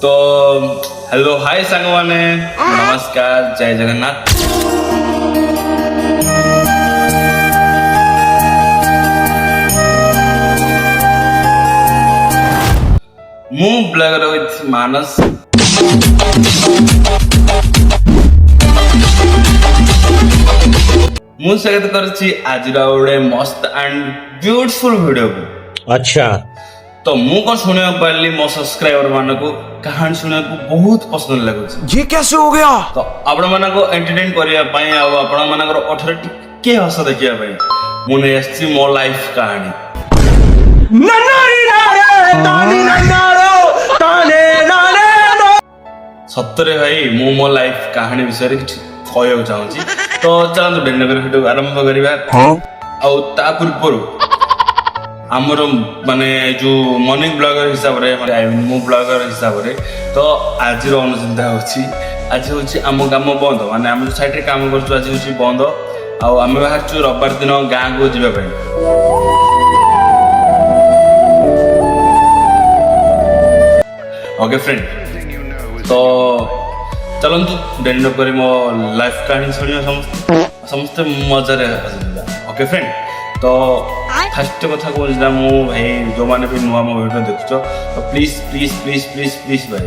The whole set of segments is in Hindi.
तो हेलो हाय सांग माने नमस्कार जय जगन्नाथ। मु ब्लॉगर विथ मानस मु स्वागत करछि आज गोटे मस्त एंड ब्यूटीफुल वीडियो को। अच्छा तो मु कौन सुनिया पारली मो सब्सक्राइबर मान को कहानी सुनिया को बहुत पसंद लगुच। ये कैसे हो गया? तो आपण मान को एंटरटेन करिया पई आ आपण मान को ओठरे टिके हस देखिया पई मु ने आछि मो लाइफ कहानी। सत्तरे भाई मु मो लाइफ कहानी विषय रे किछ कहयो चाहूची। तो चलନ୍ତୁ डेनगर वीडियो आरंभ करिबा। आ ता पूर्व आमर माने जो मॉर्निंग ब्लॉगर हिसाब रे आई मीन मु ब्लॉगर हिसाब रे तो आज रो अनुचिंता होची। आज होची आम काम बंद माने आम साइड रे काम करछु आज होची बंद। आ आमे बाहरछु रविवार दिन गां को जिबा पई। ओके फ्रेंड तो चलନ୍ତୁ डेनगर करी मो लाइफ कहानी सुनियो समस्त मजा रे। ओके फ्रेंड तो फास्ट कथा कहूँ मु भाई जो मैंने भी नुआ मो वीडियो देखुच तो please please please please please भाई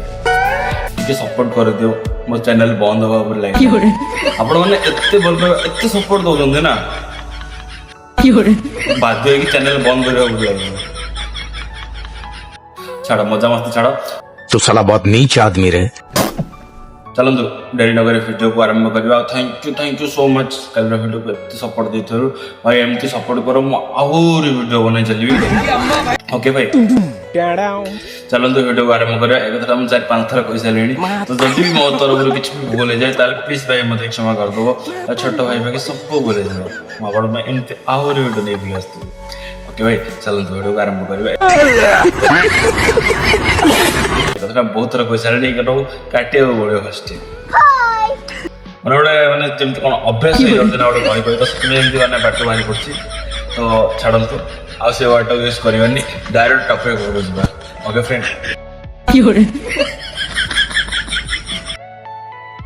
टे सपोर्ट कर दियो। मो चैनल बंद होगा पर लागे आपण माने एत्ते भल एत्ते सपोर्ट दउछन ना बाध्य है कि चैनल बंद करबा पर लागे। छाड़ मजा मस्ती छाड़ तो साला बहुत नीच आदमी रे। चलନ୍ତୁ डेरी नगर वीडियो को आरंभ करबा। थैंक यू सो मच कल वीडियो को एत्ते सपोर्ट देथरो भाई एमती सपोर्ट करो मु और वीडियो बनै चलबी। ओके भाई चलନ୍ତୁ वीडियो को आरंभ करबा। एक तरह हम 4-5 थर कहि सलेनी तो जल्दी भी मो तरफ किछ भी बोले जाए ताल प्लीज भाई मते क्षमा कर दो। छोट भाई बाकी सब बोले जाओ म बड़ में एमती और वीडियो नै भी आस्ती। ओके भाई चलନ୍ତୁ वीडियो को आरंभ करबा। कथा बहुत थर कहि सलेनी कटो काटे बोले फर्स्ट माने गोटे माने जेमती कोन अभ्यास हो जाउछ ना गोटे कहि तो सेमती माने बाटो बाहरी पड़छि। तो छाड़ନ୍ତୁ आ से वाटो यूज करबानी डायरेक्ट टॉपिक को बुझबा। ओके फ्रेंड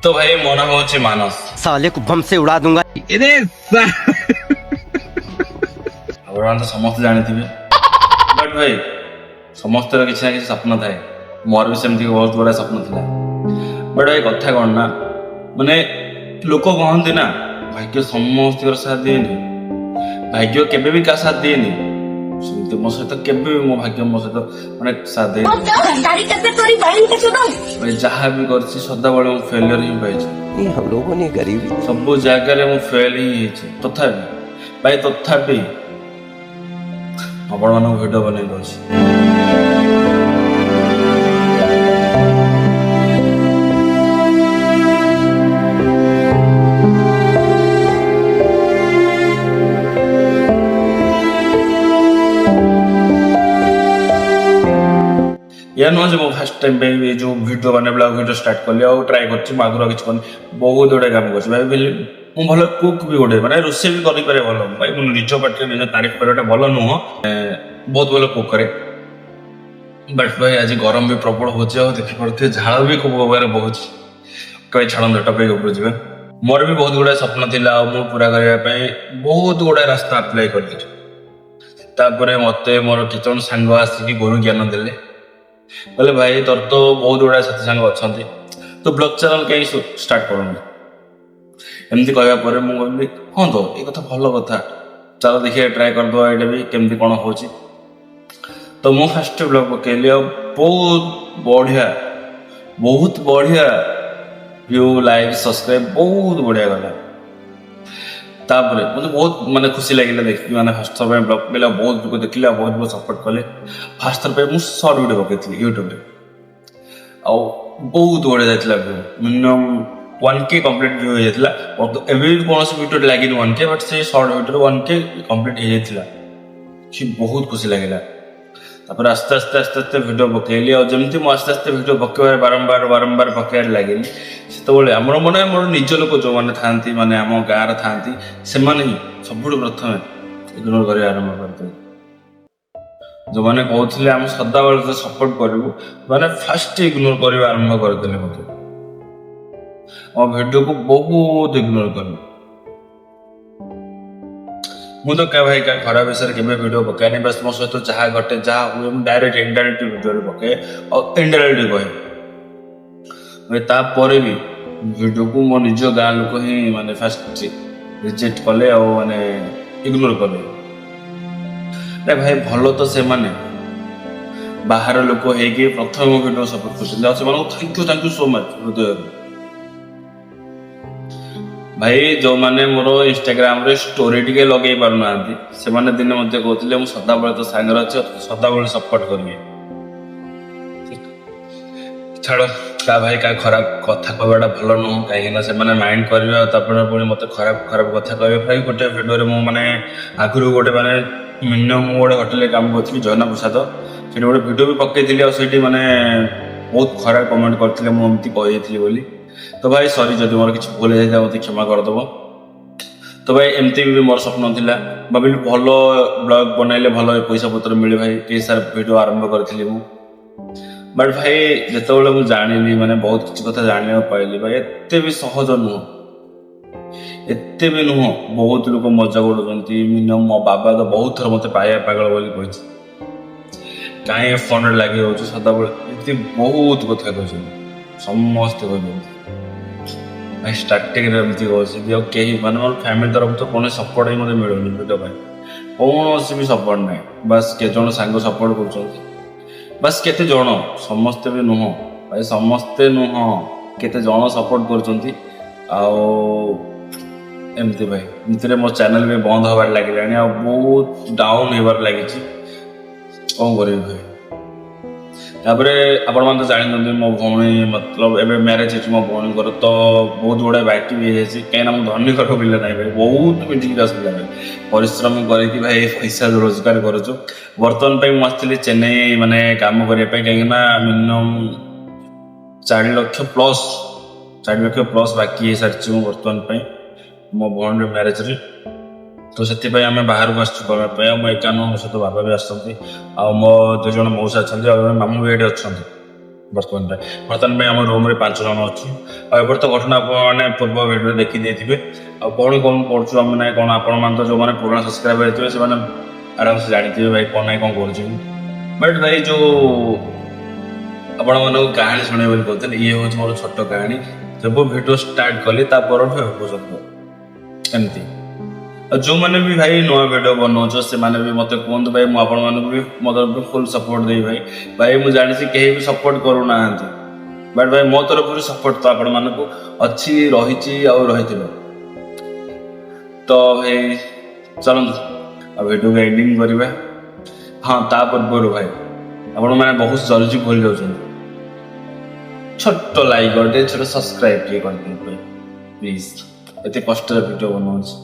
तो भाई मो नाम होछि मानस। साले को बम से उड़ा दूंगा। अब तो समस्त जानिथिबे बट भाई समस्त किसी ना किसी सपन थाए। मोर भी सेमती बहुत बड़ा सपन थिला बट भाई कथा कौन ना माने लोक कहते ना भाग्य समस्त साथ दिएनि भाग्य केबे भी का साथ दिएनि सेमती मो सहित केबे भी मो भाग्य मो सहित माने साथ दे भाई जहाँ भी करछि सदा बळे मो फेलियर ही पाइछि। हम लोगों ने गरीबी सब जगह रे मो फेल ही हिछि तथापि भाई तथापि आपण मान वीडियो बनै दउछि। या नो जो फर्स्ट टाइम पे जो वीडियो बने ब्लॉग वीडियो स्टार्ट करली और ट्राई करछि मागुर किछ कोन बहुत गोटे काम करछि भाई बोली मु भलो कुक भी गोटे माने रोसे भी करि पारे भलो भाई मु निजो पाटे निज तारीफ करटा भलो नुह बहुत भलो कुक करे। बट भाई आज गरम भी प्रबल होछि और देखि पड़थे झाळ भी खूब होबारे बहुत कई छाड़न टॉपिक ऊपर जिवे। मोर भी बहुत गुडा सपना थिला मु पूरा करबा पई बहुत गुडा रास्ता अप्लाई करली। तापरे मते मोर किचन संग आसी गुरु ज्ञान देले बोले भाई तोर तो बहुत गुड़ा साथी सांग अच्छा तो ब्लॉग चैनल कहीं स्टार्ट करूँ एमती कहवा पर मुझे हाँ तो ये कथा भल कथा चलो देखिए ट्राई कर दो ये भी केमती कौन हो। तो मु फास्ट ब्लॉग पकेली और बहुत बढ़िया व्यू लाइक सब्सक्राइब बहुत बढ़िया गला। तापरे मुझे बहुत माने खुशी लगे देखी माने फर्स्ट थर ब्लॉग पकेला बहुत लोग देखिले बहुत बहुत सपोर्ट कले। फर्स्ट थर पे मु शॉर्ट वीडियो पकेथि यूट्यूब रे आ बहुत बढ़िया जाइतला मिनिमम 1K कंप्लीट व्यू हो जाइतला और तो एबे कोन से वीडियो लागिन 1K बट से शॉर्ट वीडियो 1K कंप्लीट हो जाइतला कि बहुत खुशी लागेला। तापर आस्ते आस्ते आस्ते आस्ते वीडियो पकेली और जमती मो आस्ते आस्ते वीडियो पकेबार बारंबार पकेबार लागेली सेतबेले हमर मने मोर निज लोक जो माने थांती माने हम गाँ रे थांती से माने ही सबुठ प्रथम इग्नोर करे आरंभ करते। ଯେଉଁମାନେ କହୁଥିଲେ ଆମେ ସଦାବେଳେ ତ ସପୋର୍ଟ କରିବୁ ମାନେ ଫାଷ୍ଟ ଇଗ୍ନୋର କରିବା ଆରମ୍ଭ କରିଦେଲେ ମୋତେ। ମୋ ଭିଡ଼ିଓକୁ ବହୁତ ଇଗ୍ନୋର କଲେ। ମୁଁ ତ ଭାଇ କାହା ଖରାପ ବିଷୟରେ କେବେ ଭିଡ଼ିଓ ପକାଏନି, ବାସ୍ ମୋ ସହିତ ଯାହା ଘଟେ ଯାହା ହୁଏ ମୁଁ ଡାଇରେକ୍ଟ ଇନଡାଇରେକ୍ଟ ଭିଡ଼ିଓରେ ପକାଏ ଆଉ ଇନଡାଇରେକ୍ଟ କହେ। ତାପରେ ବି ଭିଡ଼ିଓକୁ ମୋ ନିଜ ଗାଁ ଲୋକ ହିଁ ମାନେ ଫାଷ୍ଟ ରିଜେକ୍ଟ କଲେ ଆଉ ମାନେ ଇଗ୍ନୋର କଲେ। ଭାଇ ଭଲ ତ ସେମାନେ ବାହାର ଲୋକ ହେଇକି ପ୍ରଥମେ ମୋ ଭିଡ଼ିଓ ସପୋର୍ଟ କରୁଛନ୍ତି ଆଉ ସେମାନଙ୍କୁ ଥ୍ୟାଙ୍କ ୟୁ ସୋ ମଚ୍ ହୃଦୟରୁ। ଭାଇ ଯେଉଁମାନେ ମୋର ଇନଷ୍ଟାଗ୍ରାମରେ ଷ୍ଟୋରି ଟିକେ ଲଗେଇ ପାରୁନାହାନ୍ତି ସେମାନେ ଦିନେ ମୋତେ କହୁଥିଲେ ମୁଁ ସଦାବେଳେ ତ ସାଙ୍ଗରେ ଅଛି ସଦାବେଳେ ସପୋର୍ଟ କରିବି। ଛାଡ଼ କାହା ଭାଇ କାହା ଖରାପ କଥା କହିବାଟା ଭଲ ନୁହଁ, କାହିଁକିନା ସେମାନେ ମାଇଣ୍ଡ କରିବେ ଆଉ ତାପରେ ପୁଣି ମୋତେ ଖରାପ କଥା କହିବେ। ଭାଇ ଗୋଟେ ଭିଡ଼ିଓରେ ମୁଁ ମାନେ ଆଗରୁ ଗୋଟେ ମାନେ ମିନିମମ୍ ମୁଁ ଗୋଟେ ହୋଟେଲରେ କାମ କରୁଥିଲି ଜୈନ ପ୍ରସାଦ, ସେଠି ଗୋଟେ ଭିଡ଼ିଓ ବି ପକେଇଥିଲି ଆଉ ସେଇଠି ମାନେ ବହୁତ ଖରାପ କମେଣ୍ଟ କରିଥିଲେ ମୁଁ ଏମିତି କହିଦେଇଥିଲି ବୋଲି। ତ ଭାଇ ସରି ଯଦି ମୋର କିଛି ଭୁଲ ହେଇଯାଇଥାଏ ମୋତେ କ୍ଷମା କରିଦେବ। ତ ଭାଇ ଏମିତି ବି ମୋର ସ୍ୱପ୍ନ ଥିଲା, ଭାବିଲି ଭଲ ବ୍ଲଗ ବନାଇଲେ ଭଲ ପଇସା ପତ୍ର ମିଳେ ଭାଇ, ଏହି ସାରା ଭିଡ଼ିଓ ଆରମ୍ଭ କରିଥିଲି ମୁଁ। ବଟ୍ ଭାଇ ଯେତେବେଳେ ମୁଁ ଜାଣିଲି ମାନେ ବହୁତ କିଛି କଥା ଜାଣିବାକୁ ପାଇଲି ଭାଇ ଏତେ ବି ସହଜ ନୁହଁ, ଏତେ ବି ନୁହଁ। ବହୁତ ଲୋକ ମଜା ଉଡ଼ଉଛନ୍ତି। ମିନିମମ୍ ମୋ ବାବା ତ ବହୁତ ଥର ମୋତେ ପାଇବା ପାଗଳ ବୋଲି କହିଛି, କାହିଁ ଫୋନରେ ଲାଗି ରହୁଛୁ ସଦାବେଳେ, ଏମିତି ବହୁତ କଥା କହିଛନ୍ତି ସମସ୍ତେ କହିଛନ୍ତି। ଭାଇ ଷ୍ଟାର୍ଟିଂରେ ଏମିତି କହୁଛନ୍ତି ଆଉ କେହି ମାନେ ମୋର ଫ୍ୟାମିଲି ତରଫରୁ ତ କୌଣସି ସପୋର୍ଟ ହିଁ ମୋତେ ମିଳୁନି ଭିଡ଼ିଓ ପାଇଁ, କୌଣସି ବି ସପୋର୍ଟ ନାହିଁ। ବାସ୍ କେତେ ଜଣ ସାଙ୍ଗ ସପୋର୍ଟ କରୁଛନ୍ତି, ବାସ୍ କେତେ ଜଣ, ସମସ୍ତେ ବି ନୁହଁ ଭାଇ, ସମସ୍ତେ ନୁହଁ, କେତେ ଜଣ ସପୋର୍ଟ କରୁଛନ୍ତି। ଆଉ ଏମିତି ଭାଇ ଏମିତିରେ ମୋ ଚ୍ୟାନେଲ ବି ବନ୍ଦ ହେବାରେ ଲାଗିଲାଣି ଆଉ ବହୁତ ଡାଉନ୍ ହେବାରେ ଲାଗିଛି। କ'ଣ କରିବି ଭାଇ? ତାପରେ ଆପଣମାନେ ତ ଜାଣିଛନ୍ତି ମୋ ଭଉଣୀ ମତଲବ ଏବେ ମ୍ୟାରେଜ୍ ହେଇଛି ମୋ ଭଉଣୀଙ୍କର, ତ ବହୁତ ଗୁଡ଼ାଏ ବାକି ବି ହେଇଯାଇଛି। କାହିଁକିନା ମୁଁ ଧନୀ ଘର ପିଲା ନାହିଁ ଭାଇ, ବହୁତ ମିଡ଼ିଲ୍ ଆସିଲା ଭାଇ, ପରିଶ୍ରମ କରିକି ଭାଇ ପଇସା ରୋଜଗାର କରୁଛୁ। ବର୍ତ୍ତମାନ ପାଇଁ ମୁଁ ଆସିଥିଲି ଚେନ୍ନାଇ ମାନେ କାମ କରିବା ପାଇଁ, କାହିଁକିନା ମିନିମମ୍ 4 ଲକ୍ଷ ପ୍ଲସ୍ ବାକି ହେଇସାରିଛି ମୁଁ ବର୍ତ୍ତମାନ ପାଇଁ ମୋ ଭଉଣୀର ମ୍ୟାରେଜ୍ରେ। ତ ସେଥିପାଇଁ ଆମେ ବାହାରକୁ ଆସିଛୁ କରିବା ପାଇଁ। ଆଉ ମୁଁ ଏକା ନୁହଁ, ମୋ ସହିତ ବାବା ବି ଆସୁଛନ୍ତି ଆଉ ମୋ 2 ଜଣ ମଉସା ଅଛନ୍ତି ଆଉ ମାମୁଁ ବି ଏଠି ଅଛନ୍ତି। ବର୍ତ୍ତମାନ ପାଇଁ ଆମ ରୁମ୍ରେ 5 ଜଣ ଅଛୁ। ଆଉ ଏପଟେ ତ ଘଟଣା ଆପଣମାନେ ପୂର୍ବ ଭିଡ଼ିଓରେ ଦେଖିଦେଇଥିବେ। ଆଉ କ'ଣ କରୁଛୁ ଆମେ ନାହିଁ କ'ଣ, ଆପଣମାନେ ତ ଯେଉଁମାନେ ପୁରୁଣା ସବସ୍କ୍ରାଇବର୍ ହେଇଥିବେ ସେମାନେ ଆରାମସେ ଜାଣିଥିବେ ଭାଇ କ'ଣ ନାହିଁ କ'ଣ କରୁଛୁ। ବଟ୍ ଭାଇ ଯେଉଁ ଆପଣମାନଙ୍କୁ କାହାଣୀ ଶୁଣିବେ ବୋଲି କହୁଥିଲେ, ଇଏ ହେଉଛି ମୋର ଛୋଟ କାହାଣୀ। ଯେବେ ଭିଡ଼ିଓ ଷ୍ଟାର୍ଟ କଲି ତା ପରଠୁ ପର୍ଯ୍ୟନ୍ତ ଏମିତି। ଆଉ ଯେଉଁମାନେ ବି ଭାଇ ନୂଆ ଭିଡ଼ିଓ ବନାଉଛ ସେମାନେ ବି ମୋତେ କୁହନ୍ତୁ ଭାଇ, ମୁଁ ଆପଣମାନଙ୍କୁ ବି ମୋ ତରଫରୁ ଫୁଲ୍ ସପୋର୍ଟ ଦେବି ଭାଇ। ଭାଇ ମୁଁ ଜାଣିଛି କେହି ବି ସପୋର୍ଟ କରୁନାହାନ୍ତି, ବଟ୍ ଭାଇ ମୋ ତରଫରୁ ସପୋର୍ଟ ତ ଆପଣମାନଙ୍କୁ ଅଛି, ରହିଛି ଆଉ ରହିଥିବ। ତ ଭାଇ ଚାଲନ୍ତୁ ଆଉ ଭିଡ଼ିଓକୁ ଏଣ୍ଡିଂ କରିବା। ହଁ ତା ପୂର୍ବରୁ ଭାଇ ଆପଣମାନେ ବହୁତ ଜଲ୍ଦି ଭୁଲି ଯାଉଛନ୍ତି, ଛୋଟ ଲାଇକ୍ ଗୋଟେ ଛୋଟ ସବସ୍କ୍ରାଇବ୍ ଟିକେ କରିଦିଅନ୍ତୁ ଭାଇ ପ୍ଲିଜ୍, ଏତେ କଷ୍ଟରେ ଭିଡ଼ିଓ ବନାଉଛି।